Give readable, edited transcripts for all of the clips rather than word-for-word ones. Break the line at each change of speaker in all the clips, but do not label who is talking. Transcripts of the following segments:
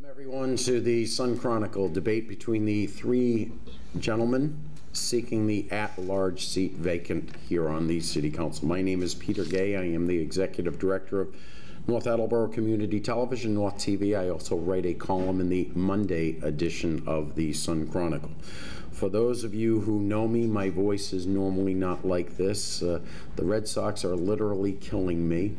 Everyone to the Sun Chronicle debate between the three gentlemen seeking the at-large seat vacant here on the City Council. My name is Peter Gay. I am the Executive Director of North Attleboro Community Television, North TV. I also write a column in the Monday edition of the Sun Chronicle. For those of you who know me, my voice is normally not like this. The Red Sox are literally killing me,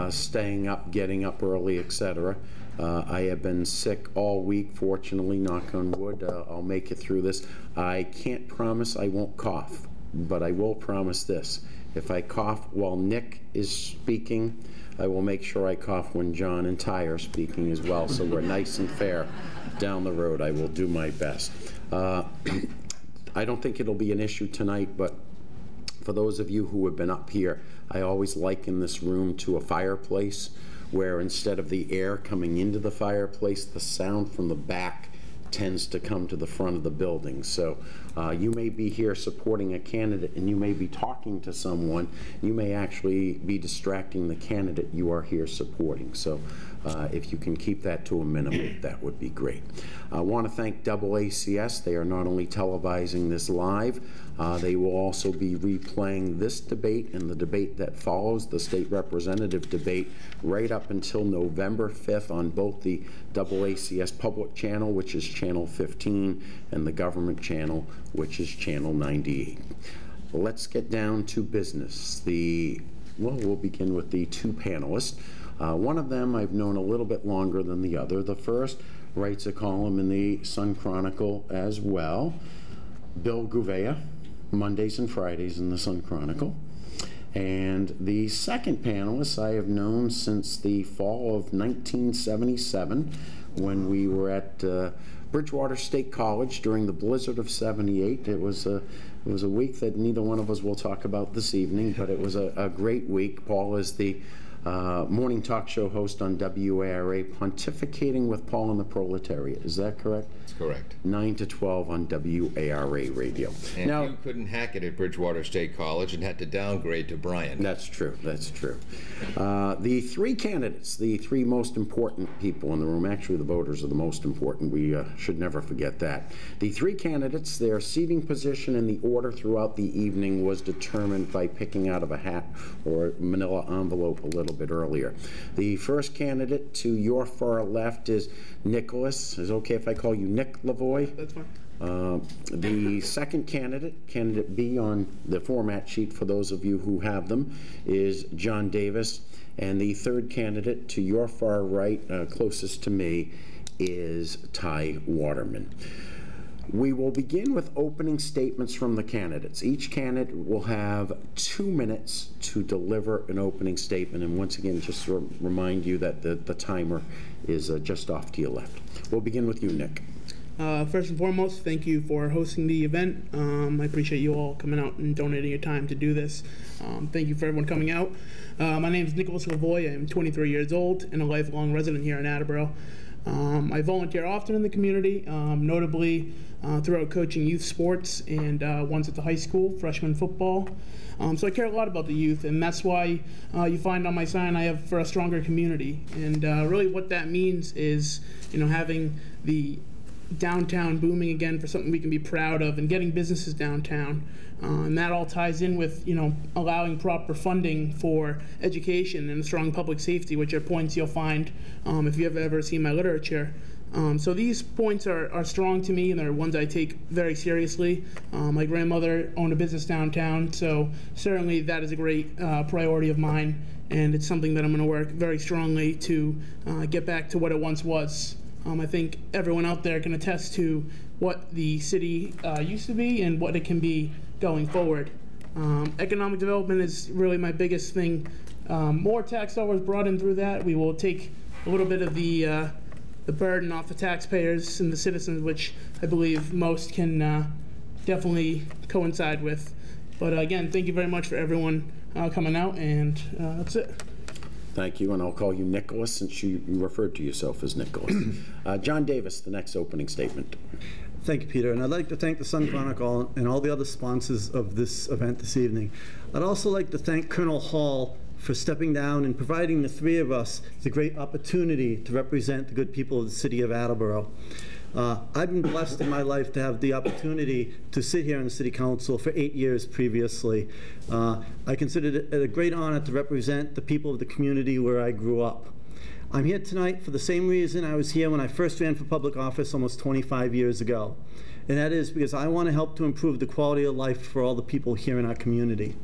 staying up, getting up early, etc. I have been sick all week, fortunately, knock on wood. I'll make it through this. I can't promise I won't cough, but I will promise this. If I cough while Nick is speaking, I will make sure I cough when John and Ty are speaking as well, so we're nice and fair down the road. I will do my best. I don't think it'll be an issue tonight, but for those of you who have been up here, I always liken this room to a fireplace, where instead of the air coming into the fireplace, the sound from the back tends to come to the front of the building. So you may be here supporting a candidate and you may be talking to someone. You may actually be distracting the candidate you are here supporting. So if you can keep that to a minimum, that would be great. I want to thank AACS. They are not only televising this live, they will also be replaying this debate and the debate that follows, the state representative debate, right up until November 5th on both the AACS public channel, which is channel 15, and the government channel, which is channel 98. Let's get down to business. We'll begin with the two panelists. One of them I've known a little bit longer than the other. The first writes a column in the Sun Chronicle as well. Bill Gouveia, Mondays and Fridays in the Sun Chronicle. And the second panelist I have known since the fall of 1977, when we were at Bridgewater State College during the blizzard of '78. It was a week that neither one of us will talk about this evening, but it was a great week. Paul is the morning talk show host on WARA, Pontificating with Paul and the Proletariat. Is that correct?
That's correct. 9 to 12 on WARA radio.
And now, you couldn't hack it at Bridgewater State College and had to downgrade to Bryan.
That's true. That's true. The three candidates, the three most important people in the room, actually the voters are the most important. We should never forget that. The three candidates, their seating position and the order throughout the evening was determined by picking out of a hat or manila envelope a little bit earlier. The first candidate to your far left is Nicholas. Is it okay if I call you Nick Lavoie?
That's fine.
The second candidate, candidate B on the format sheet for those of you who have them, is John Davis. And the third candidate to your far right, closest to me, is Ty Waterman. We will begin with opening statements from the candidates. Each candidate will have 2 minutes to deliver an opening statement. And once again, just to remind you that the timer is just off to your left. We'll begin with you, Nick.
First and foremost, thank you for hosting the event. I appreciate you all coming out and donating your time to do this. Thank you for everyone coming out. My name is Nicholas Lavoie. I'm 23 years old and a lifelong resident here in Attleboro. I volunteer often in the community, notably throughout coaching youth sports and once at the high school, freshman football. So I care a lot about the youth, and that's why you find on my sign I have for a stronger community. And really what that means is, having the downtown booming again for something we can be proud of, and getting businesses downtown, and that all ties in with allowing proper funding for education and strong public safety, which are points you'll find if you have ever seen my literature. So these points are strong to me, and they're ones I take very seriously. My grandmother owned a business downtown, so certainly that is a great priority of mine, and it's something that I'm going to work very strongly to get back to what it once was. I think everyone out there can attest to what the city used to be and what it can be going forward. Economic development is really my biggest thing. More tax dollars brought in through that, we will take a little bit of the burden off the taxpayers and the citizens, which I believe most can definitely coincide with. But again, thank you very much for everyone coming out, and that's it.
Thank you, and I'll call you Nicholas since you referred to yourself as Nicholas. John Davis, the next opening statement.
Thank you, Peter, and I'd like to thank the Sun Chronicle and all the other sponsors of this event this evening. I'd also like to thank Colonel Hall for stepping down and providing the three of us the great opportunity to represent the good people of the city of Attleboro. I've been blessed in my life to have the opportunity to sit here on the City Council for 8 years previously. I consider it a great honor to represent the people of the community where I grew up. I'm here tonight for the same reason I was here when I first ran for public office almost 25 years ago, and that is because I want to help to improve the quality of life for all the people here in our community.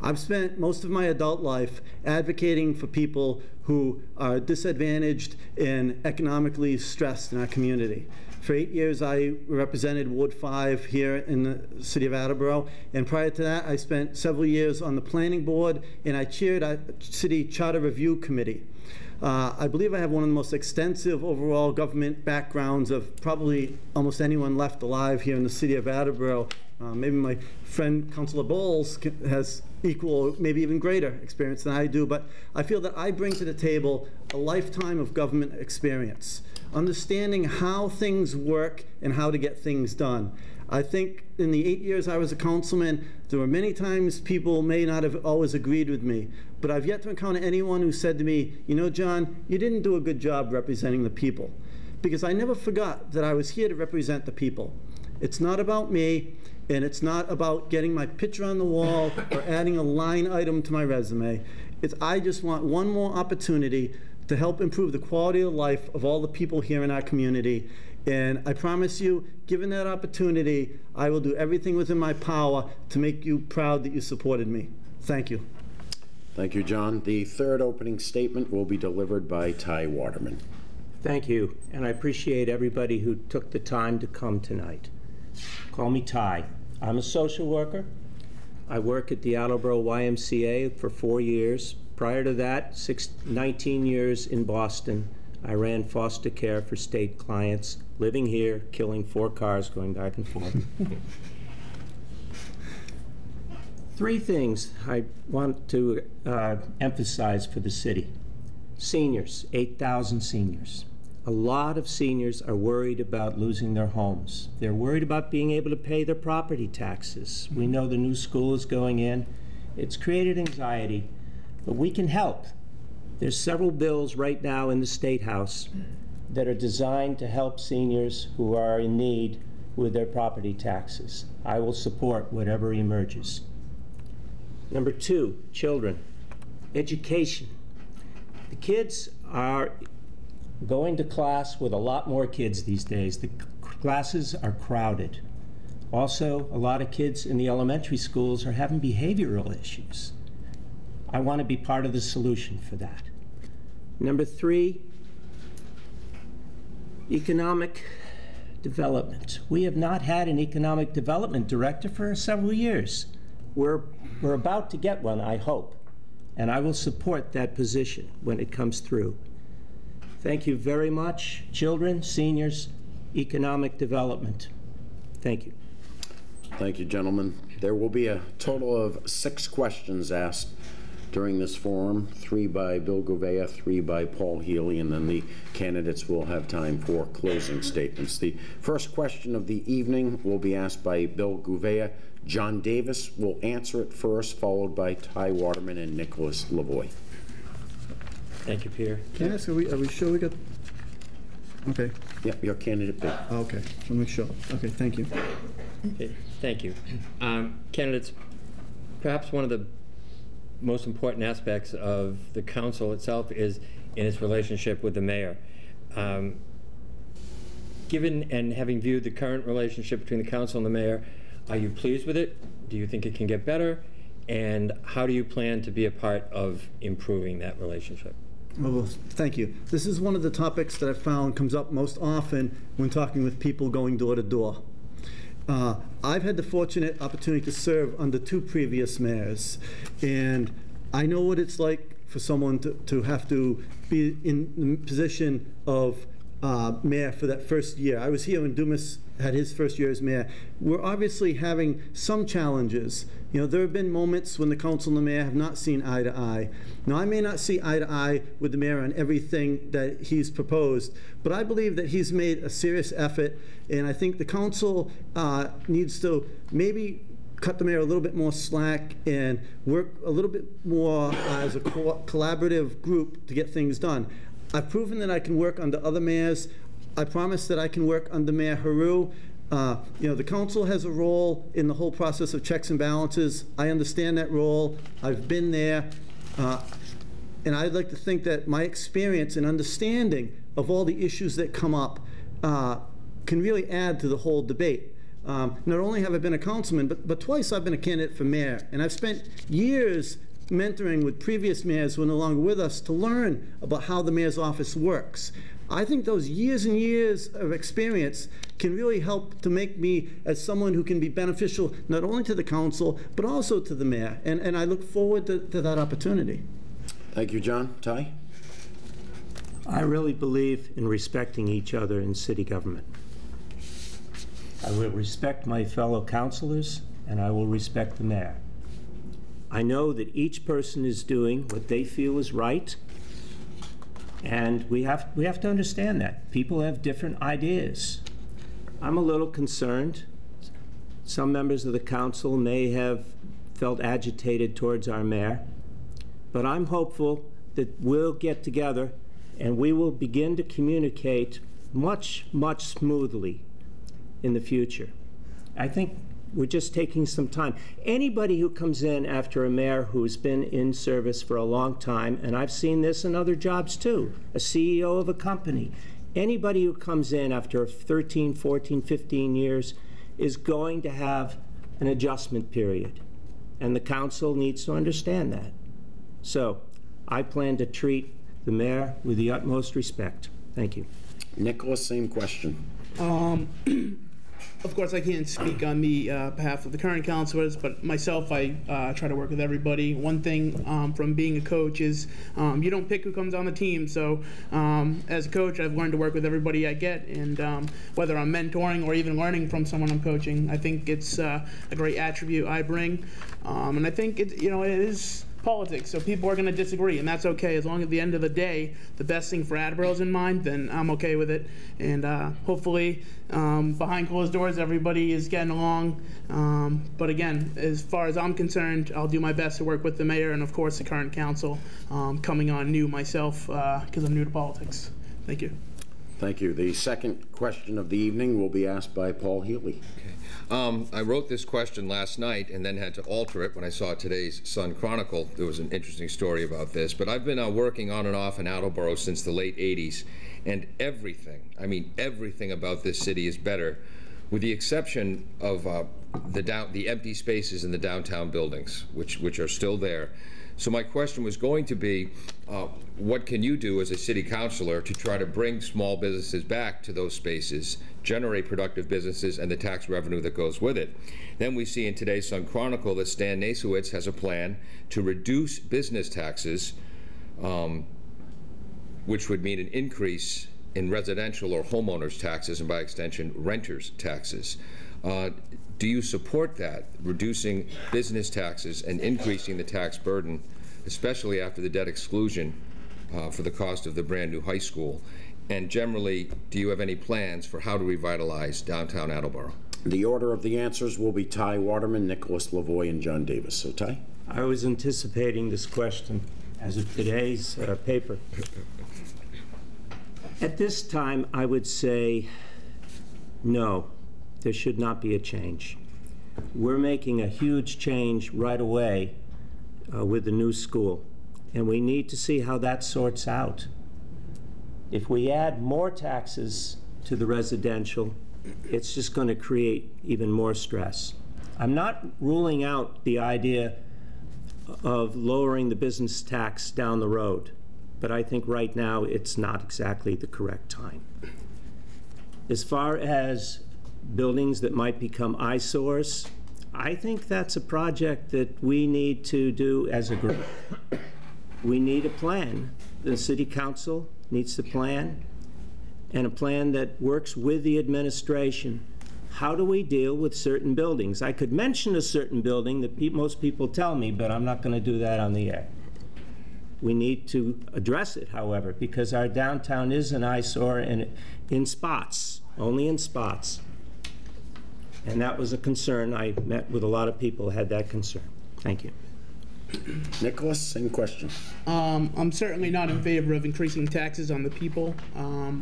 I've spent most of my adult life advocating for people who are disadvantaged and economically stressed in our community. For 8 years, I represented Ward 5 here in the city of Attleboro, and prior to that, I spent several years on the planning board, and I chaired our city charter review committee. I believe I have one of the most extensive overall government backgrounds of probably almost anyone left alive here in the city of Attleboro. Maybe my friend Councilor Bowles has equal, maybe even greater experience than I do, but I feel that I bring to the table a lifetime of government experience, understanding how things work and how to get things done. I think in the 8 years I was a councilman, there were many times people may not have always agreed with me, but I've yet to encounter anyone who said to me, you know, John, you didn't do a good job representing the people. Because I never forgot that I was here to represent the people. It's not about me, and it's not about getting my picture on the wall or adding a line item to my resume. I just want one more opportunity to help improve the quality of life of all the people here in our community. And I promise you, given that opportunity, I will do everything within my power to make you proud that you supported me. Thank you.
Thank you, John. The third opening statement will be delivered by Ty Waterman.
Thank you, and I appreciate everybody who took the time to come tonight. Call me Ty. I'm a social worker. I work at the Attleboro YMCA for 4 years. Prior to that, 19 years in Boston. I ran foster care for state clients, living here, killing 4 cars, going back and forth. 3 things I want to emphasize for the city. Seniors, 8,000 seniors. A lot of seniors are worried about losing their homes. They're worried about being able to pay their property taxes. We know the new school is going in. It's created anxiety, but we can help. There's several bills right now in the State House that are designed to help seniors who are in need with their property taxes. I will support whatever emerges. Number 2, children. Education. The kids are going to class with a lot more kids these days. The classes are crowded. Also, a lot of kids in the elementary schools are having behavioral issues. I want to be part of the solution for that. Number 3, economic development. We have not had an economic development director for several years. We're about to get one, I hope, and I will support that position when it comes through. Thank you very much. Children, seniors, economic development. Thank you.
Thank you, gentlemen. There will be a total of 6 questions asked during this forum, 3 by Bill Gouveia, 3 by Paul Healy, and then the candidates will have time for closing statements. The first question of the evening will be asked by Bill Gouveia. John Davis will answer it first, followed by Ty Waterman and Nicholas Lavoie.
Thank you, Peter.
Can I ask, are we sure we got, okay.
Yeah, your candidate, Bill.
Oh, okay, so make sure. Okay, thank you.
Okay, thank you. Candidates, perhaps one of the most important aspects of the council itself is in its relationship with the mayor. Given and having viewed the current relationship between the council and the mayor, are you pleased with it? Do you think it can get better? And how do you plan to be a part of improving that relationship?
Well, thank you. This is one of the topics that I've found comes up most often when talking with people going door to door. I've had the fortunate opportunity to serve under 2 previous mayors, and I know what it's like for someone to have to be in the position of mayor for that first year. I was here when Dumas had his first year as mayor. We're obviously having some challenges. You know, there have been moments when the council and the mayor have not seen eye to eye. Now, I may not see eye to eye with the mayor on everything that he's proposed, but I believe that he's made a serious effort, and I think the council needs to maybe cut the mayor a little bit more slack and work a little bit more as a collaborative group to get things done. I've proven that I can work under other mayors. I promise that I can work under Mayor Heroux. You know, the council has a role in the whole process of checks and balances. I understand that role. I've been there. And I'd like to think that my experience and understanding of all the issues that come up can really add to the whole debate. Not only have I been a councilman, but twice I've been a candidate for mayor. And I've spent years mentoring with previous mayors who are no longer with us to learn about how the mayor's office works. I think those years and years of experience can really help to make me as someone who can be beneficial not only to the council, but also to the mayor. And I look forward to that opportunity.
Thank you, John. Ty?
I really believe in respecting each other in city government. I will respect my fellow councilors, and I will respect the mayor. I know that each person is doing what they feel is right, and we have to understand that. People have different ideas. I'm a little concerned. Some members of the council may have felt agitated towards our mayor, but I'm hopeful that we'll get together and we will begin to communicate much, much smoothly in the future. I think we're just taking some time. Anybody who comes in after a mayor who's been in service for a long time, and I've seen this in other jobs too, a CEO of a company, anybody who comes in after 13, 14, 15 years is going to have an adjustment period. And the council needs to understand that. So I plan to treat the mayor with the utmost respect. Thank you.
Nicholas, same question.
Of course, I can't speak on the behalf of the current councilors, but myself, I try to work with everybody. One thing from being a coach is you don't pick who comes on the team. So as a coach, I've learned to work with everybody I get, and whether I'm mentoring or even learning from someone I'm coaching, I think it's a great attribute I bring. And I think it is politics, so people are going to disagree, and that's okay. As long as at the end of the day, the best thing for Attleboro is in mind, then I'm okay with it. And hopefully, behind closed doors, everybody is getting along. But again, as far as I'm concerned, I'll do my best to work with the mayor and, of course, the current council, coming on new myself because I'm new to politics. Thank you.
Thank you. The second question of the evening will be asked by Paul Healy.
I wrote this question last night and then had to alter it when I saw today's Sun Chronicle. There was an interesting story about this. But I've been working on and off in Attleboro since the late 80s, and everything, I mean everything about this city is better, with the exception of the empty spaces in the downtown buildings, which are still there. So my question was going to be, what can you do as a city councilor to try to bring small businesses back to those spaces, generate productive businesses, and the tax revenue that goes with it? Then we see in today's Sun Chronicle that Stan Nasewitz has a plan to reduce business taxes, which would mean an increase in residential or homeowners taxes, and by extension, renters taxes. Do you support that, reducing business taxes and increasing the tax burden, especially after the debt exclusion for the cost of the brand new high school? And generally, do you have any plans for how to revitalize downtown Attleboro?
The order of the answers will be Ty Waterman, Nicholas Lavoie, and John Davis. So, Ty?
I was anticipating this question as of today's paper. At this time, I would say no. There should not be a change. We're making a huge change right away with the new school, and we need to see how that sorts out. If we add more taxes to the residential, it's just going to create even more stress. I'm not ruling out the idea of lowering the business tax down the road, but I think right now it's not exactly the correct time. As far as buildings that might become eyesores, I think that's a project that we need to do as a group. We need a plan. The city council needs a plan, and a plan that works with the administration. How do we deal with certain buildings? I could mention a certain building that most people tell me, but I'm not going to do that on the air. We need to address it, however, because our downtown is an eyesore, and in spots, only in spots. And that was a concern. I met with a lot of people who had that concern. Thank you.
Nicholas, same question.
I'm certainly not in favor of increasing taxes on the people. A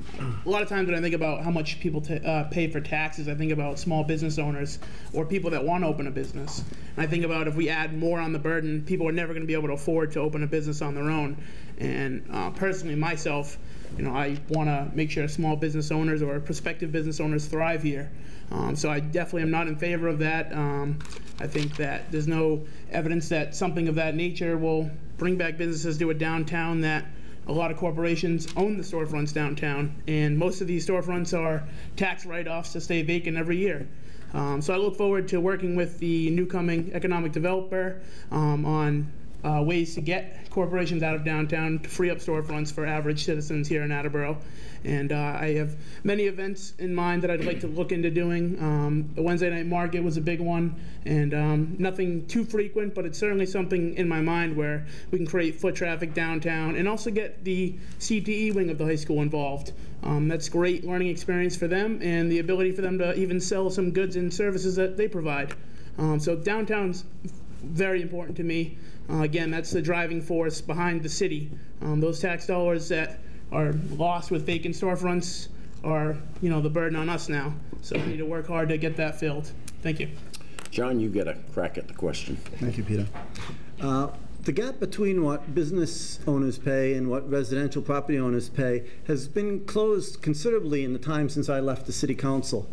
lot of times when I think about how much people pay for taxes, I think about small business owners or people that want to open a business. And I think about if we add more on the burden, people are never going to be able to afford to open a business on their own. And personally, myself, I want to make sure small business owners or prospective business owners thrive here. So I definitely am not in favor of that. I think that there's no evidence that something of that nature will bring back businesses to a downtown that a lot of corporations own the storefronts downtown, and most of these storefronts are tax write-offs to stay vacant every year. So I look forward to working with the new coming economic developer on ways to get corporations out of downtown to free up storefronts for average citizens here in Attleboro. And I have many events in mind that I'd like to look into doing. The Wednesday night market was a big one, and nothing too frequent, but it's certainly something in my mind where we can create foot traffic downtown and also get the CTE wing of the high school involved. That's great learning experience for them and the ability for them to even sell some goods and services that they provide. So downtown's very important to me. Again, that's the driving force behind the city. Those tax dollars that are lost with vacant storefronts are, the burden on us now. So we need to work hard to get that filled. Thank you.
John, you get a crack at the question.
Thank you, Peter. The gap between what business owners pay and what residential property owners pay has been closed considerably in the time since I left the city council.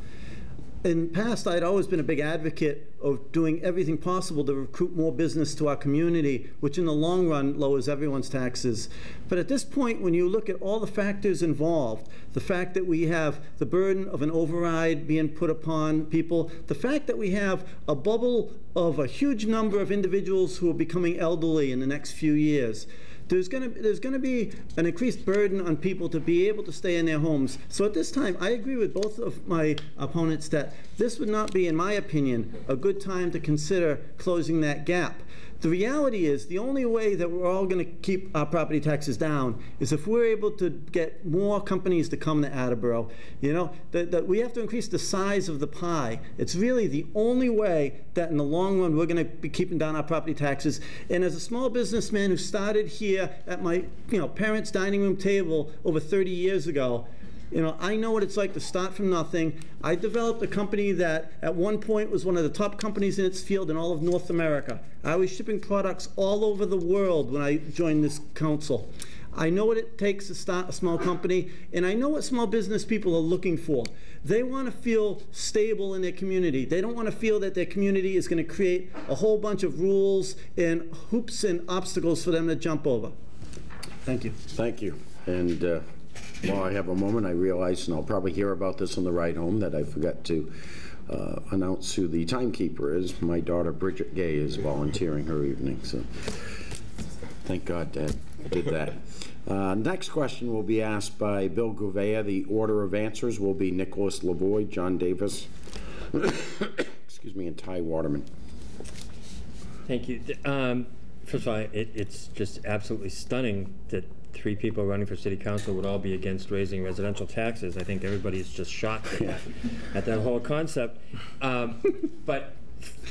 In the past, I'd always been a big advocate of doing everything possible to recruit more business to our community, which in the long run lowers everyone's taxes. But at this point, when you look at all the factors involved, the fact that we have the burden of an override being put upon people, the fact that we have a bubble of a huge number of individuals who are becoming elderly in the next few years, there's going to be an increased burden on people to be able to stay in their homes. So at this time, I agree with both of my opponents that this would not be, in my opinion, a good time to consider closing that gap. The reality is the only way that we're all going to keep our property taxes down is if we're able to get more companies to come to Attleboro. That we have to increase the size of the pie. It's really the only way that in the long run we're going to be keeping down our property taxes. And as a small businessman who started here at my parents' dining room table over 30 years ago, I know what it's like to start from nothing. I developed a company that at one point was one of the top companies in its field in all of North America. I was shipping products all over the world when I joined this council. I know what it takes to start a small company, and I know what small business people are looking for. They want to feel stable in their community. They don't want to feel that their community is going to create a whole bunch of rules and hoops and obstacles for them to jump over. Thank you.
Thank you. And while I have a moment, I realize, and I'll probably hear about this on the ride home, that I forgot to announce who the timekeeper is. My daughter, Bridget Gay, is volunteering her evening, so thank God Dad did that. Next question will be asked by Bill Gouveia. The order of answers will be Nicholas Lavoie, John Davis, excuse me, and Ty Waterman.
Thank you. First of all, it's just absolutely stunning that 3 people running for city council would all be against raising residential taxes. I think everybody is just shocked at that whole concept. But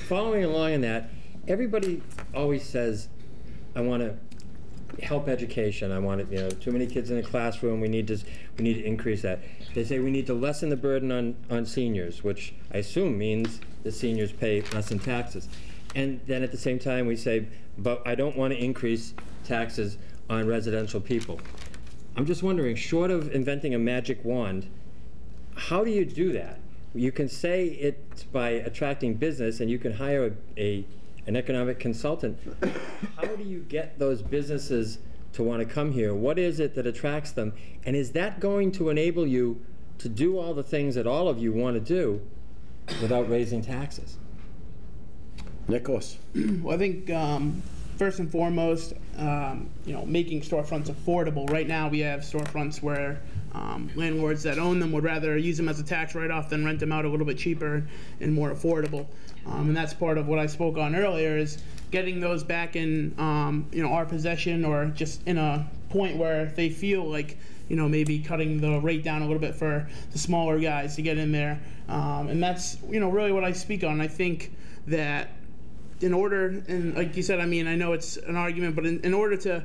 following along in that, everybody always says, I want to help education. I want too many kids in the classroom. We need to increase that. They say we need to lessen the burden on seniors, which I assume means the seniors pay less in taxes. And then at the same time we say, but I don't want to increase taxes on residential people. I'm just wondering, short of inventing a magic wand, how do you do that? You can say it's by attracting business, and you can hire an economic consultant. How do you get those businesses to want to come here? What is it that attracts them? And is that going to enable you to do all the things that all of you want to do without raising taxes?
Nicholas.
Well, I think first and foremost, making storefronts affordable. Right now we have storefronts where landlords that own them would rather use them as a tax write-off than rent them out a little bit cheaper and more affordable. And that's part of what I spoke on earlier, is getting those back in our possession, or just in a point where they feel like maybe cutting the rate down a little bit for the smaller guys to get in there. And that's, really what I speak on. I think that in order, and like you said, I know it's an argument, but in order to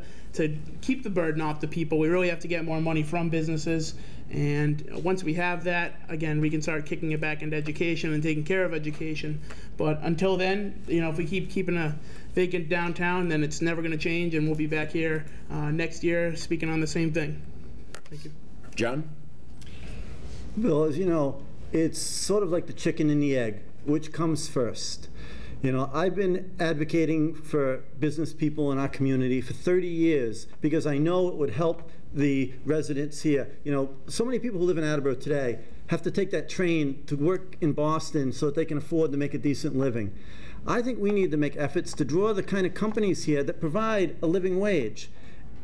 keep the burden off the people, we really have to get more money from businesses. And once we have that, again, we can start kicking it back into education and taking care of education. But until then, if we keep keeping a vacant downtown, then it's never going to change, and we'll be back here next year speaking on the same thing. Thank you.
John?
Bill, as you know, it's sort of like the chicken and the egg. Which comes first? I've been advocating for business people in our community for 30 years because I know it would help the residents here. So many people who live in Attleboro today have to take that train to work in Boston so that they can afford to make a decent living. I think we need to make efforts to draw the kind of companies here that provide a living wage.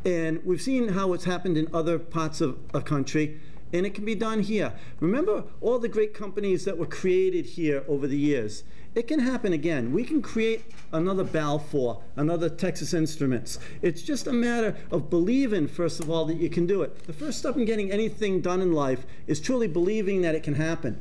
And we've seen how it's happened in other parts of a country, and it can be done here. Remember all the great companies that were created here over the years. It can happen again. We can create another Balfour, another Texas Instruments. It's just a matter of believing, first of all, that you can do it. The first step in getting anything done in life is truly believing that it can happen.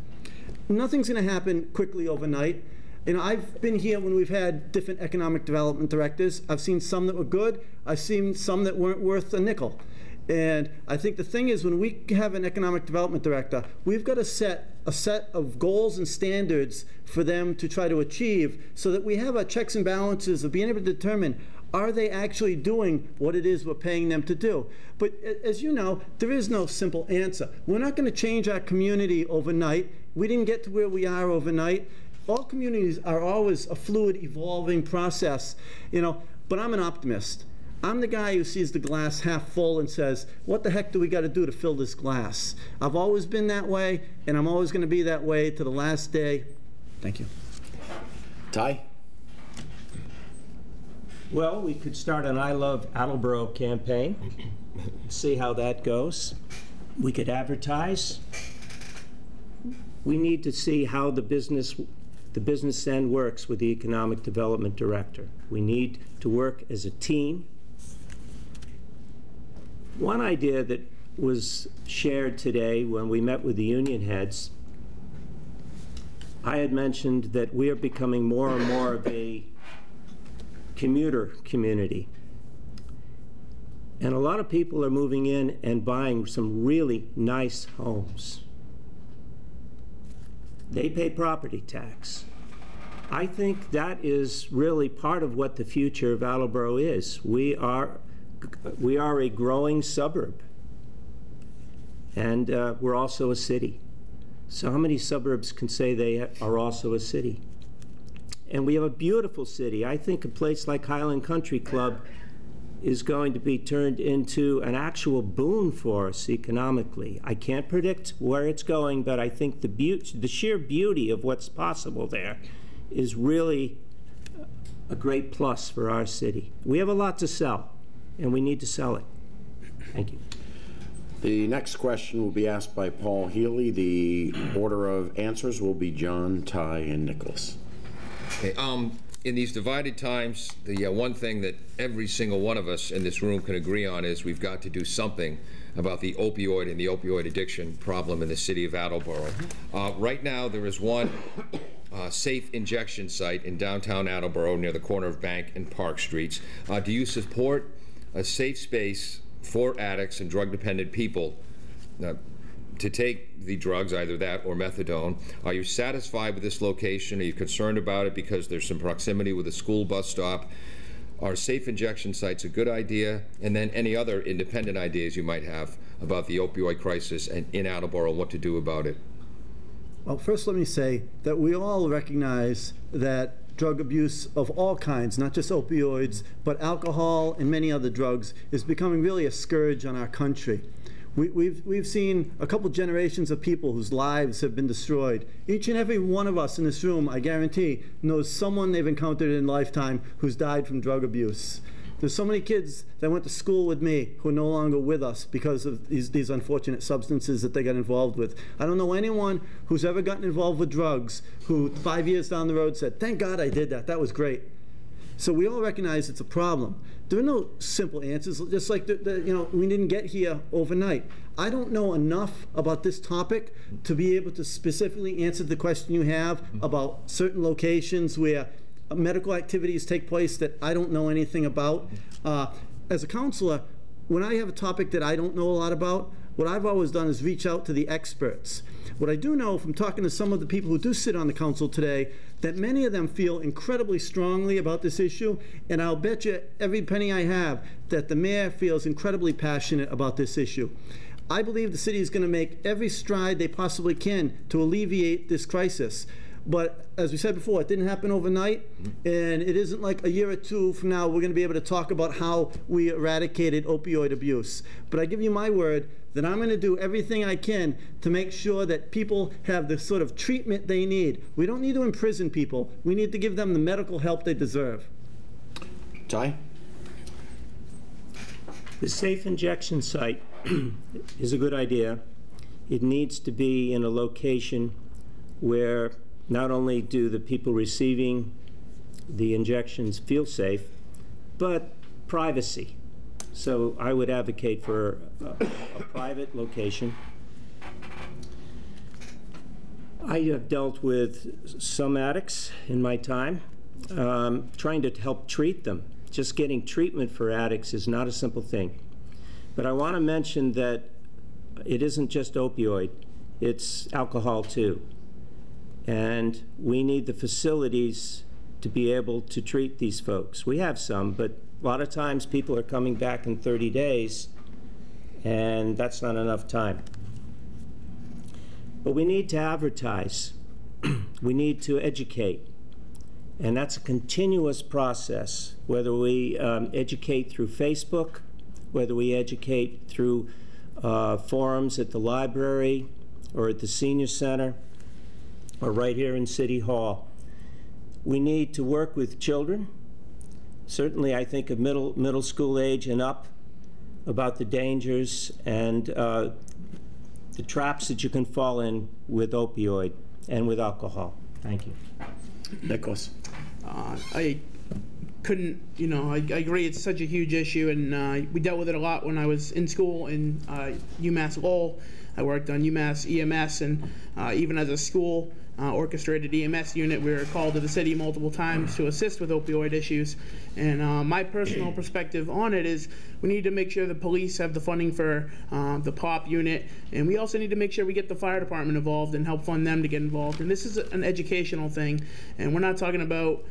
Nothing's going to happen quickly overnight. I've been here when we've had different economic development directors. I've seen some that were good. I've seen some that weren't worth a nickel. And I think the thing is, when we have an economic development director, we've got to set a set of goals and standards for them to try to achieve so that we have our checks and balances of being able to determine, are they actually doing what it is we're paying them to do? But as you know, there is no simple answer. We're not going to change our community overnight. We didn't get to where we are overnight. All communities are always a fluid, evolving process, but I'm an optimist. I'm the guy who sees the glass half full and says, what the heck do we got to do to fill this glass? I've always been that way, and I'm always going to be that way to the last day. Thank you.
Ty?
Well, we could start an I Love Attleboro campaign, see how that goes. We could advertise. We need to see how the business end works with the economic development director. We need to work as a team. One idea that was shared today when we met with the union heads, I had mentioned that we are becoming more and more of a commuter community. And a lot of people are moving in and buying some really nice homes. They pay property tax. I think that is really part of what the future of Attleboro is. We are a growing suburb, and we're also a city. So how many suburbs can say they are also a city? And we have a beautiful city. I think a place like Highland Country Club is going to be turned into an actual boon for us economically. I can't predict where it's going, but I think the sheer beauty of what's possible there is really a great plus for our city. We have a lot to sell, and we need to sell it. Thank you.
The next question will be asked by Paul Healy. The order of answers will be John, Ty, and Nicholas.
Okay, in these divided times, the one thing that every single one of us in this room can agree on is we've got to do something about the opioid and the opioid addiction problem in the city of Attleboro. Right now, there is one safe injection site in downtown Attleboro near the corner of Bank and Park Streets. Do you support a safe space for addicts and drug-dependent people to take the drugs, either that or methadone? Are you satisfied with this location? Are you concerned about it because there's some proximity with a school bus stop? Are safe injection sites a good idea? And then any other independent ideas you might have about the opioid crisis and in Attleboro and what to do about it?
Well, first let me say that we all recognize that drug abuse of all kinds, not just opioids, but alcohol and many other drugs, is becoming really a scourge on our country. We've seen a couple generations of people whose lives have been destroyed. Each and every one of us in this room, I guarantee, knows someone they've encountered in lifetime who's died from drug abuse. There's so many kids that went to school with me who are no longer with us because of these unfortunate substances that they got involved with. I don't know anyone who's ever gotten involved with drugs who 5 years down the road said, thank God I did that, that was great. So we all recognize it's a problem. There are no simple answers, just like we didn't get here overnight. I don't know enough about this topic to be able to specifically answer the question you have about certain locations where medical activities take place that I don't know anything about. As a counselor, when I have a topic that I don't know a lot about, what I've always done is reach out to the experts. What I do know from talking to some of the people who do sit on the council today, that many of them feel incredibly strongly about this issue, and I'll bet you every penny I have that the mayor feels incredibly passionate about this issue. I believe the city is going to make every stride they possibly can to alleviate this crisis. But as we said before, it didn't happen overnight, and it isn't like a year or two from now we're going to be able to talk about how we eradicated opioid abuse. But I give you my word that I'm going to do everything I can to make sure that people have the sort of treatment they need. We don't need to imprison people. We need to give them the medical help they deserve.
Ty?
The safe injection site is a good idea. It needs to be in a location where not only do the people receiving the injections feel safe, but privacy. So I would advocate for a private location. I have dealt with some addicts in my time, trying to help treat them. Just getting treatment for addicts is not a simple thing. But I want to mention that it isn't just opioid, it's alcohol too. And we need the facilities to be able to treat these folks. We have some, but a lot of times people are coming back in 30 days, and that's not enough time. But we need to advertise. We need to educate. And that's a continuous process, whether we educate through Facebook, whether we educate through forums at the library or at the senior center, or right here in City Hall. We need to work with children, certainly I think of middle school age and up, about the dangers and the traps that you can fall in with opioid and with alcohol. Thank you.
Nicholas?
I couldn't, I agree it's such a huge issue, and we dealt with it a lot when I was in school in UMass Lowell. I worked on UMass EMS, and even as a school orchestrated EMS unit, we were called to the city multiple times to assist with opioid issues. And my personal perspective on it is we need to make sure the police have the funding for the POP unit, and we also need to make sure we get the fire department involved and help fund them to get involved. And this is an educational thing, and we're not talking about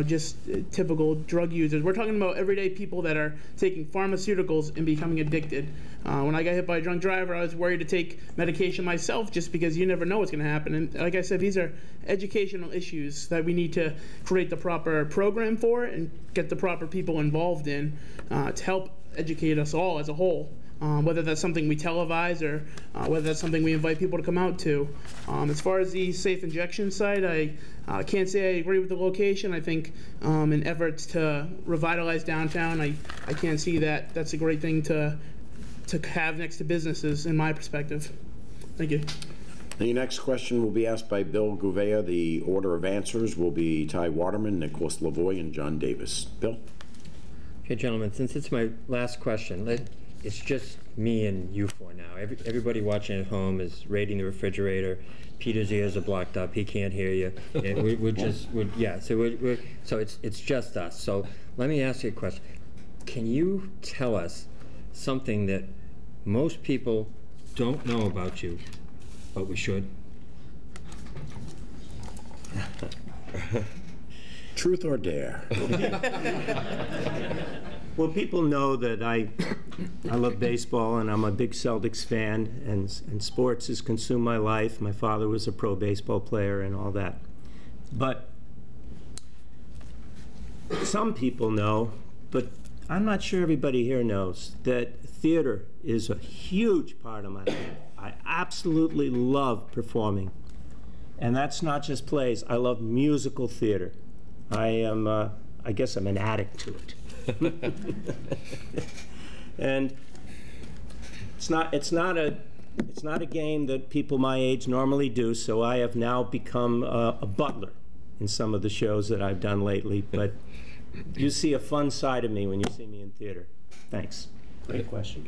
just typical drug users. We're talking about everyday people that are taking pharmaceuticals and becoming addicted. When I got hit by a drunk driver, I was worried to take medication myself just because you never know what's going to happen. And like I said, these are educational issues that we need to create the proper program for and get the proper people involved in to help educate us all as a whole. Whether that's something we televise or whether that's something we invite people to come out to. As far as the safe injection site, I can't say I agree with the location. I think in efforts to revitalize downtown, I can't see that that's a great thing to have next to businesses, in my perspective. Thank you.
The next question will be asked by Bill Gouveia. The order of answers will be Ty Waterman, Nicholas Lavoie, and John Davis. Bill?
Okay, gentlemen, since it's my last question, it's just me and you for now. Everybody watching at home is raiding the refrigerator. Peter's ears are blocked up. He can't hear you. So it's just us. So let me ask you a question. Can you tell us something that most people don't know about you, but we should?
Truth or dare?
Well, people know that I love baseball, and I'm a big Celtics fan, and sports has consumed my life. My father was a pro baseball player and all that. But some people know, but I'm not sure everybody here knows, that theater is a huge part of my life. I absolutely love performing. And that's not just plays. I love musical theater. I guess I'm an addict to it. And it's not a game that people my age normally do, so I have now become a butler in some of the shows that I've done lately. But You see a fun side of me when you see me in theater. Thanks. Great question.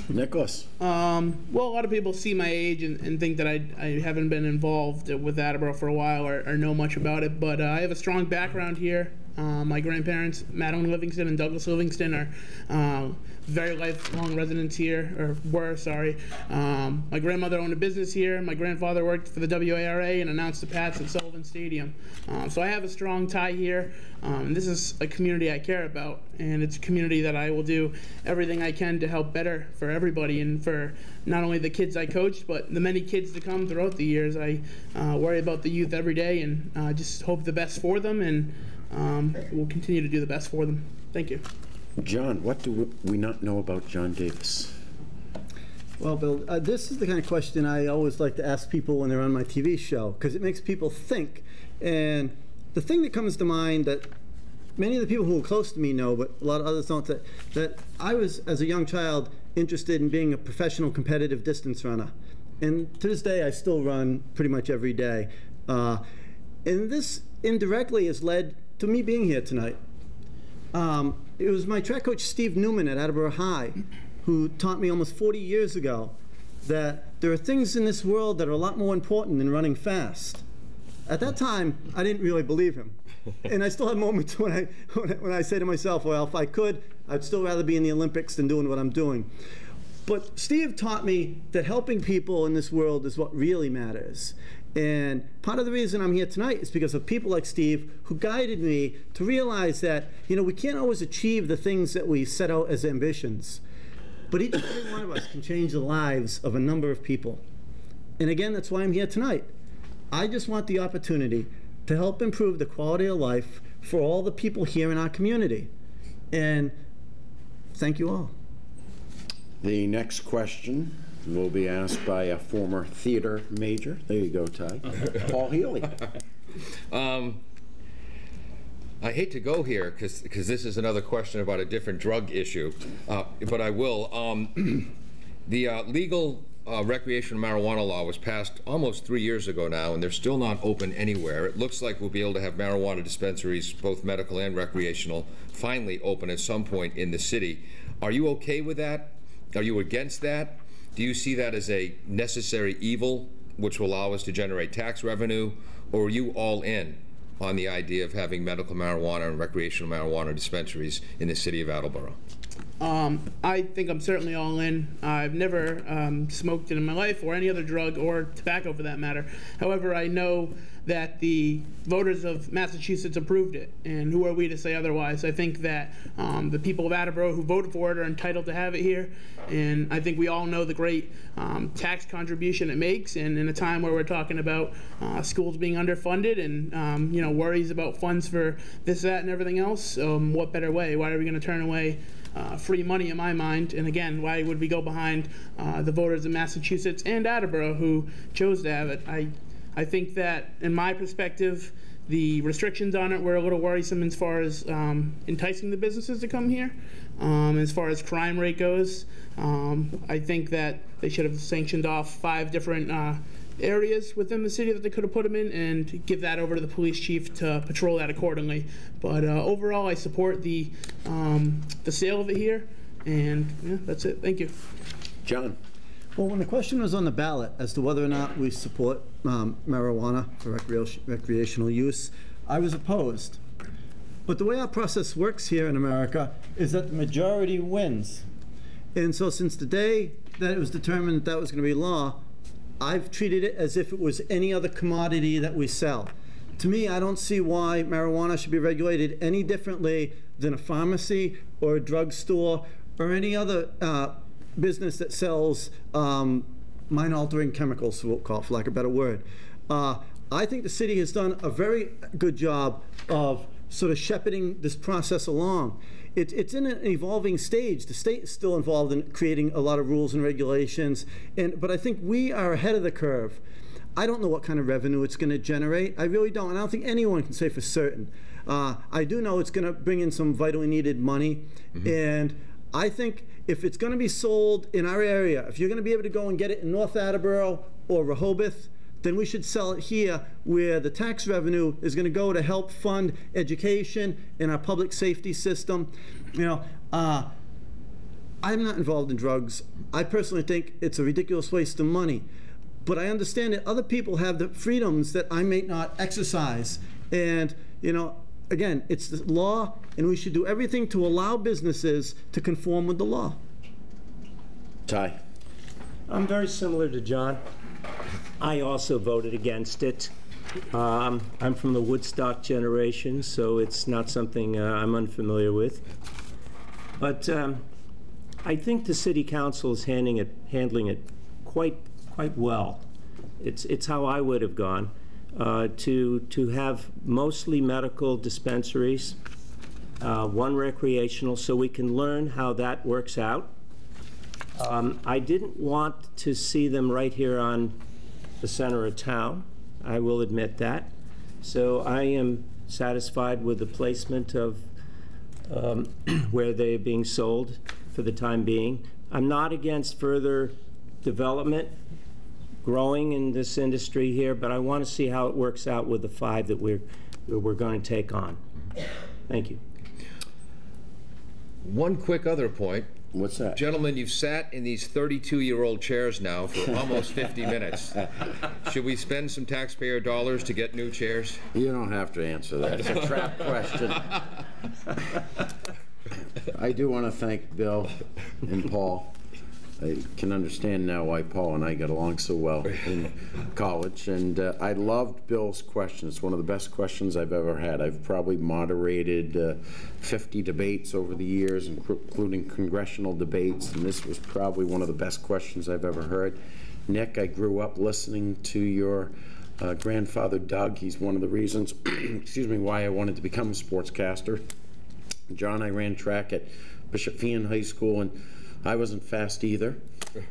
Nicholas?
Well, a lot of people see my age and think that I haven't been involved with Attleboro for a while or know much about it, but I have a strong background here. My grandparents, Madeline Livingston and Douglas Livingston, are very lifelong residents here, or were, sorry. My grandmother owned a business here. My grandfather worked for the WARA and announced the Pats at Sullivan Stadium. So I have a strong tie here. And this is a community I care about, and it's a community that I will do everything I can to help better for everybody and for not only the kids I coached, but the many kids to come throughout the years. I worry about the youth every day and just hope the best for them, and we'll continue to do the best for them. Thank you.
John, what do we not know about John Davis?
Well, Bill, this is the kind of question I always like to ask people when they're on my TV show, because it makes people think. And the thing that comes to mind that many of the people who are close to me know, but a lot of others don't, that I was, as a young child, interested in being a professional competitive distance runner. And to this day, I still run pretty much every day. And this indirectly has led to me being here tonight. It was my track coach, Steve Newman at Attleboro High, who taught me almost 40 years ago that there are things in this world that are a lot more important than running fast. At that time, I didn't really believe him. And I still have moments when I say to myself, well, if I could, I'd still rather be in the Olympics than doing what I'm doing. But Steve taught me that helping people in this world is what really matters. And part of the reason I'm here tonight is because of people like Steve who guided me to realize that, we can't always achieve the things that we set out as ambitions. But each and every one of us can change the lives of a number of people. And again, that's why I'm here tonight. I just want the opportunity to help improve the quality of life for all the people here in our community. And thank you all.
The next question will be asked by a former theater major. There you go, Ty. Paul Healy.
I hate to go here because this is another question about a different drug issue, but I will. The legal recreational marijuana law was passed almost 3 years ago now, and they're still not open anywhere. It looks like we'll be able to have marijuana dispensaries, both medical and recreational, finally open at some point in the city. Are you okay with that? Are you against that? Do you see that as a necessary evil which will allow us to generate tax revenue, or are you all in on the idea of having medical marijuana and recreational marijuana dispensaries in the city of Attleboro?
I think I'm certainly all in. I've never smoked it in my life, or any other drug, or tobacco for that matter. However, I know that the voters of Massachusetts approved it, and who are we to say otherwise? I think that the people of Attleboro who voted for it are entitled to have it here, and I think we all know the great tax contribution it makes, and in a time where we're talking about schools being underfunded and worries about funds for this, that, and everything else, what better way? Why are we going to turn away free money, in my mind? And again, why would we go behind the voters of Massachusetts and Attleboro who chose to have it? I think that, in my perspective, the restrictions on it were a little worrisome as far as enticing the businesses to come here. As far as crime rate goes, I think that they should have sanctioned off 5 different areas within the city that they could have put them in, and give that over to the police chief to patrol that accordingly. But overall, I support the sale of it here, and yeah, that's it. Thank you.
John.
Well, when the question was on the ballot as to whether or not we support marijuana for recreational use, I was opposed. But the way our process works here in America is that the majority wins. And so since the day that it was determined that that was going to be law, I've treated it as if it was any other commodity that we sell. To me, I don't see why marijuana should be regulated any differently than a pharmacy or a drugstore or any other business that sells mind-altering chemicals, for lack of a better word. I think the city has done a very good job of sort of shepherding this process along. It's in an evolving stage. The state is still involved in creating a lot of rules and regulations, but I think we are ahead of the curve. I don't know what kind of revenue it's going to generate. I really don't, and I don't think anyone can say for certain. I do know it's going to bring in some vitally needed money, and I think if it's going to be sold in our area, if you're going to be able to go and get it in North Attleboro or Rehoboth, then we should sell it here where the tax revenue is going to go to help fund education in our public safety system. I'm not involved in drugs. I personally think it's a ridiculous waste of money. But I understand that other people have the freedoms that I may not exercise. And, again, it's the law, and we should do everything to allow businesses to conform with the law.
Ty?
I'm very similar to John. I also voted against it. I'm from the Woodstock generation, so it's not something I'm unfamiliar with. But I think the City Council is handling it quite well. It's how I would have gone. To have mostly medical dispensaries, one recreational, so we can learn how that works out. I didn't want to see them right here on the center of town. I will admit that. So I am satisfied with the placement of where they're being sold for the time being. I'm not against further development, growing in this industry here, but I want to see how it works out with the 5 that we're going to take on. Thank you.
One quick other point.
What's that?
Gentlemen, you've sat in these 32-year-old chairs now for almost 50 minutes. Should we spend some taxpayer dollars to get new chairs?
You don't have to answer that. It's a trap question. I do want to thank Bill and Paul. I can understand now why Paul and I got along so well in college. And I loved Bill's question. It's one of the best questions I've ever had. I've probably moderated 50 debates over the years, including congressional debates, and this was probably one of the best questions I've ever heard. Nick, I grew up listening to your grandfather, Doug. He's one of the reasons, excuse me, why I wanted to become a sportscaster. John, I ran track at Bishop Feion High School, and I wasn't fast either.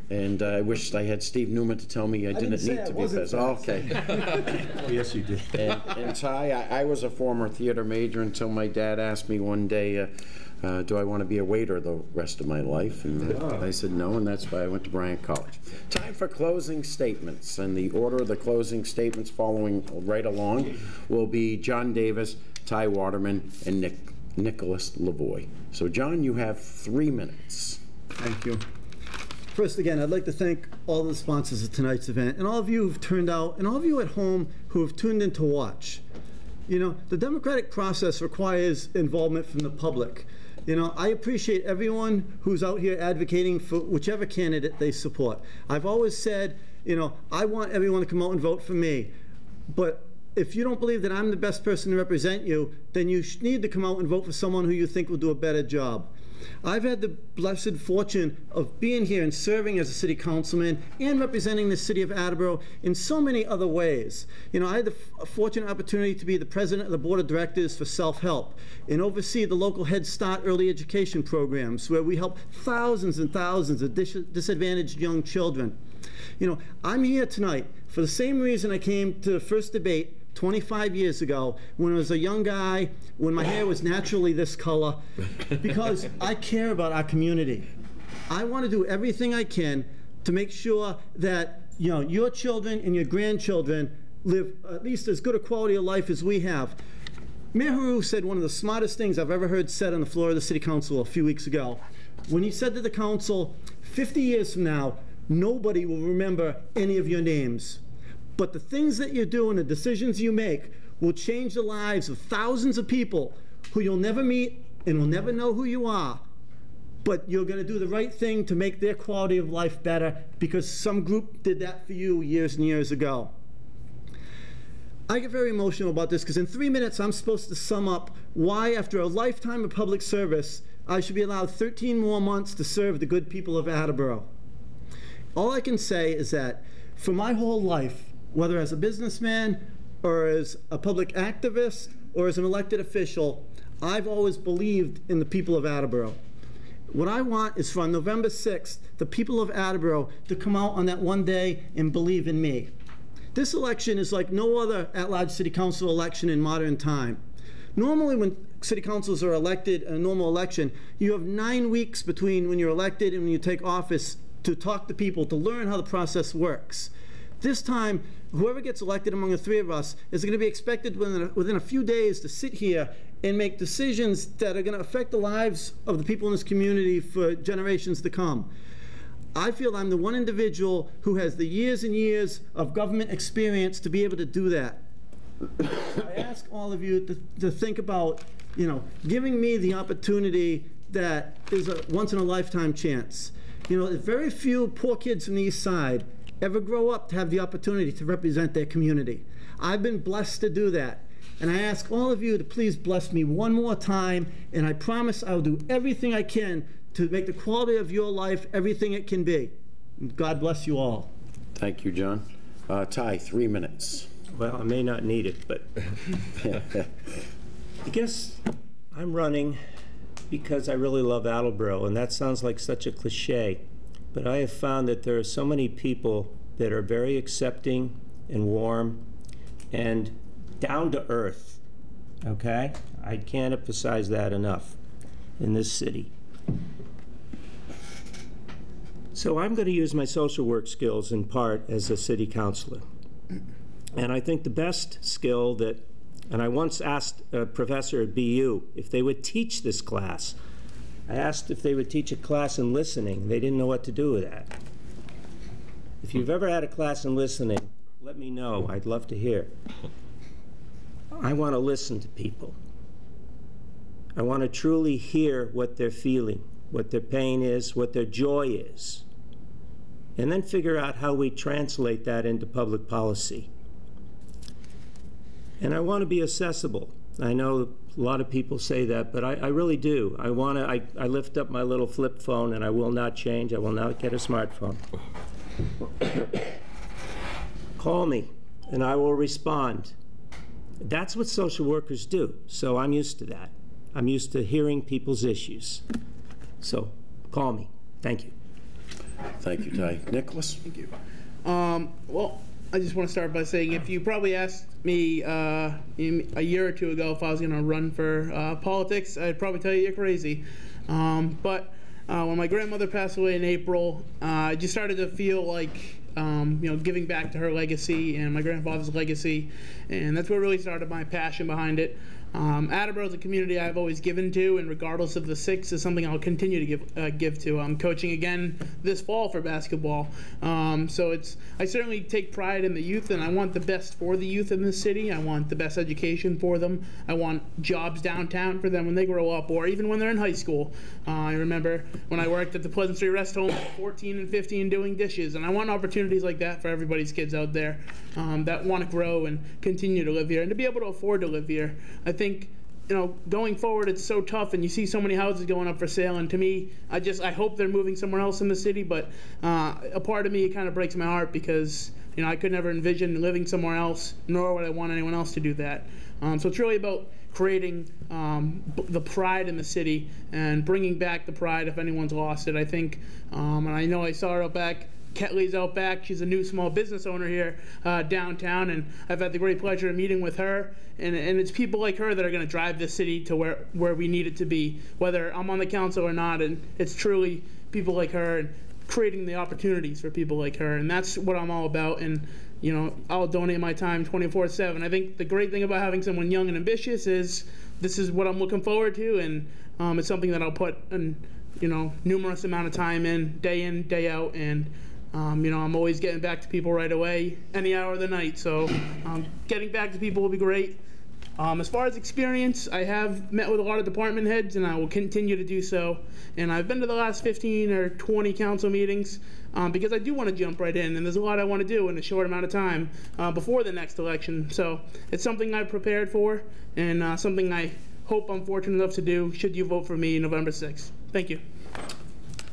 And I wished I had Steve Newman to tell me I didn't need to be fast. Oh, okay.
Yes, you did.
And Ty, I was a former theater major until my dad asked me one day, do I want to be a waiter the rest of my life? And I said no, and that's why I went to Bryant College. Time for closing statements. And the order of the closing statements following right along will be John Davis, Ty Waterman, and Nicholas Lavoie. So, John, you have 3 minutes.
Thank you. First, again, I'd like to thank all the sponsors of tonight's event and all of you who've turned out and all of you at home who have tuned in to watch. The democratic process requires involvement from the public. I appreciate everyone who's out here advocating for whichever candidate they support. I've always said, I want everyone to come out and vote for me. But if you don't believe that I'm the best person to represent you, then you need to come out and vote for someone who you think will do a better job. I've had the blessed fortune of being here and serving as a city councilman and representing the city of Attleboro in so many other ways. I had the fortunate opportunity to be the president of the board of directors for Self-Help and oversee the local Head Start early education programs where we help thousands and thousands of disadvantaged young children. I'm here tonight for the same reason I came to the first debate 25 years ago when I was a young guy, when my hair was naturally this color, because I care about our community. I want to do everything I can to make sure that your children and your grandchildren live at least as good a quality of life as we have. Mayor Heroux said one of the smartest things I've ever heard said on the floor of the City Council a few weeks ago, when he said to the council, 50 years from now, nobody will remember any of your names. But the things that you do and the decisions you make will change the lives of thousands of people who you'll never meet and will never know who you are. But you're going to do the right thing to make their quality of life better because some group did that for you years and years ago. I get very emotional about this because in 3 minutes I'm supposed to sum up why, after a lifetime of public service, I should be allowed 13 more months to serve the good people of Attleboro. All I can say is that for my whole life, whether as a businessman or as a public activist or as an elected official, I've always believed in the people of Attleboro. What I want is for on November 6th, the people of Attleboro to come out on that one day and believe in me. This election is like no other at-large city council election in modern time. Normally when city councils are elected in a normal election, you have 9 weeks between when you're elected and when you take office to talk to people, to learn how the process works. This time, whoever gets elected among the three of us is going to be expected within a few days to sit here and make decisions that are going to affect the lives of the people in this community for generations to come. I feel I'm the one individual who has the years and years of government experience to be able to do that. I ask all of you to think about, giving me the opportunity that is a once-in-a-lifetime chance. Very few poor kids from the East Side ever grow up to have the opportunity to represent their community. I've been blessed to do that. And I ask all of you to please bless me one more time, and I promise I will do everything I can to make the quality of your life everything it can be. God bless you all.
Thank you, John. Ty, 3 minutes.
Well, I may not need it, but I guess I'm running because I really love Attleboro, and that sounds like such a cliche, but I have found that there are so many people that are very accepting and warm and down to earth, okay? I can't emphasize that enough in this city. So I'm going to use my social work skills in part as a city councilor. And I think the best skill that, and I once asked a professor at BU if they would teach this class. I asked if they would teach a class in listening. They didn't know what to do with that. If you've ever had a class in listening, let me know. I'd love to hear. I want to listen to people. I want to truly hear what they're feeling, what their pain is, what their joy is, and then figure out how we translate that into public policy. And I want to be accessible. I know a lot of people say that, but I really do. I lift up my little flip phone, and I will not change. I will not get a smartphone. Call me, and I will respond. That's what social workers do, so I'm used to that. I'm used to hearing people's issues. So call me. Thank you.
Thank you, Ty. Nicholas?
Thank you. Well, I just want to start by saying if you probably asked me a year or two ago if I was going to run for politics, I'd probably tell you you're crazy. But when my grandmother passed away in April, I just started to feel like giving back to her legacy and my grandfather's legacy, and that's what really started my passion behind it. Attleboro is a community I've always given to, and regardless of the six, is something I'll continue to give to. I'm coaching again this fall for basketball, so I certainly take pride in the youth, and I want the best for the youth in this city. I want the best education for them. I want jobs downtown for them when they grow up, or even when they're in high school. I remember when I worked at the Pleasant Street Rest Home at 14 and 15 doing dishes, and I want opportunities like that for everybody's kids out there that want to grow and continue to live here, and to be able to afford to live here. I think, going forward, it's so tough, and you see so many houses going up for sale, and to me, I hope they're moving somewhere else in the city, but a part of me, it kind of breaks my heart because, I could never envision living somewhere else, nor would I want anyone else to do that. So it's really about creating the pride in the city and bringing back the pride if anyone's lost it, I think. And I know I saw her out back. Ketley's out back. She's a new small business owner here downtown, and I've had the great pleasure of meeting with her. And it's people like her that are going to drive this city to where we need it to be, whether I'm on the council or not. And it's truly people like her and creating the opportunities for people like her, and that's what I'm all about. And I'll donate my time 24/7. I think the great thing about having someone young and ambitious is this is what I'm looking forward to, and it's something that I'll put numerous amount of time in, day out, and I'm always getting back to people right away, any hour of the night. So getting back to people will be great. As far as experience, I have met with a lot of department heads, and I will continue to do so. And I've been to the last 15 or 20 council meetings because I do want to jump right in, and there's a lot I want to do in a short amount of time before the next election. So it's something I've prepared for, and something I hope I'm fortunate enough to do should you vote for me November 6th. Thank you.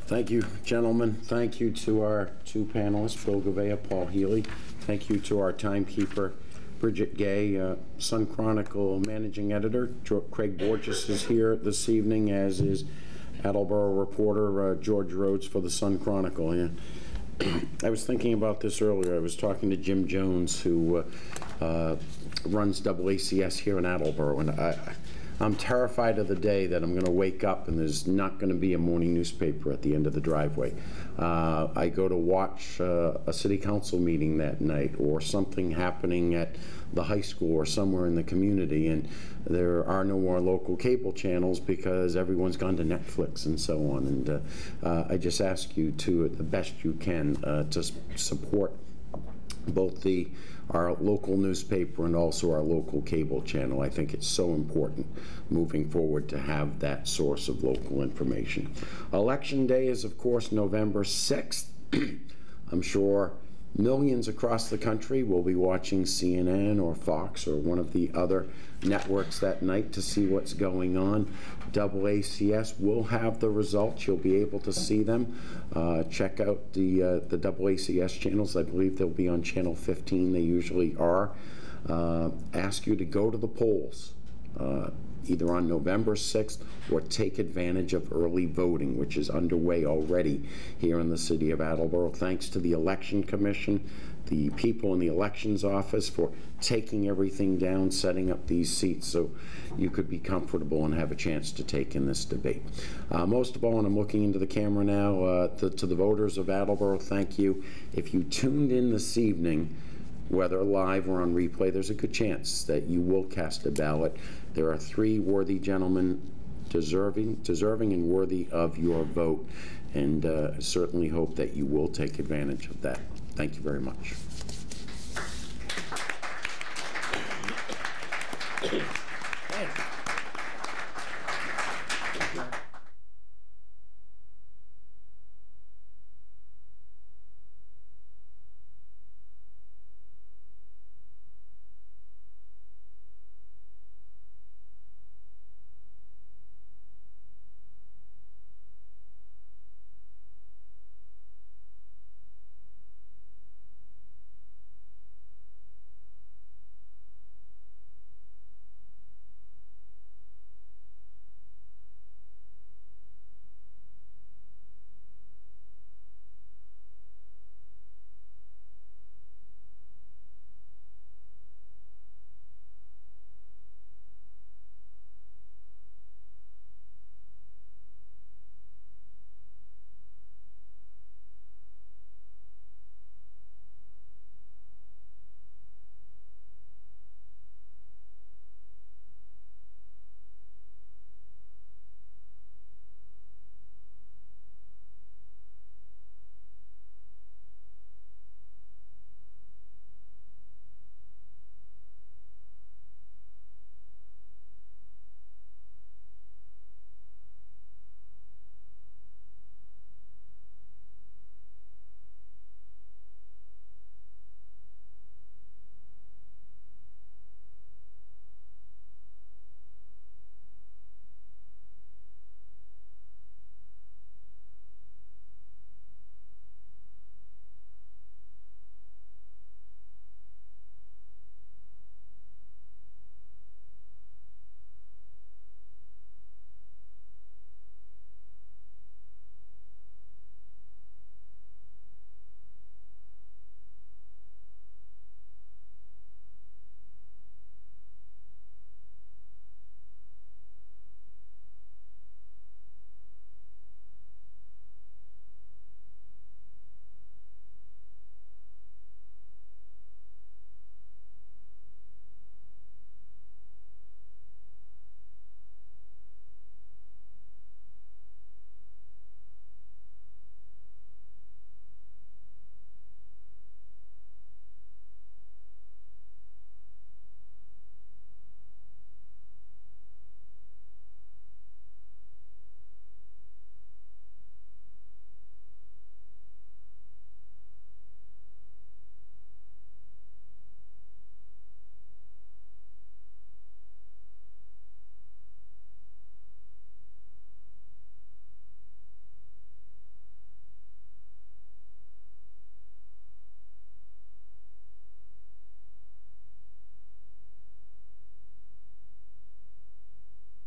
Thank you, gentlemen. Thank you to our two panelists, Bill Gouveia, Paul Healy. Thank you to our timekeeper, Bridget Gay, Sun Chronicle managing editor. Craig Borges is here this evening, as is Attleboro reporter George Rhodes for the Sun Chronicle. Yeah. I was thinking about this earlier. I was talking to Jim Jones, who runs AACS here in Attleboro, and I'm terrified of the day that I'm going to wake up and there's not going to be a morning newspaper at the end of the driveway. I go to watch a city council meeting that night, or something happening at the high school or somewhere in the community, and there are no more local cable channels because everyone's gone to Netflix and so on. And I just ask you to, the best you can, to support both our local newspaper and also our local cable channel. I think it's so important moving forward to have that source of local information. Election day is, of course, November 6th. I'm sure millions across the country will be watching CNN or Fox or one of the other networks that night to see what's going on. AACS will have the results. You'll be able to see them. Check out the AACS channels. I believe they'll be on channel 15. They usually are. Ask you to go to the polls either on November 6th or take advantage of early voting, which is underway already here in the city of Attleboro. Thanks to the Election Commission, the people in the elections office for taking everything down, setting up these seats so you could be comfortable and have a chance to take in this debate. Most of all, and I'm looking into the camera now, to the voters of Attleboro, thank you. If you tuned in this evening, whether live or on replay, there's a good chance that you will cast a ballot. There are 3 worthy gentlemen deserving and worthy of your vote, and certainly hope that you will take advantage of that. Thank you very much.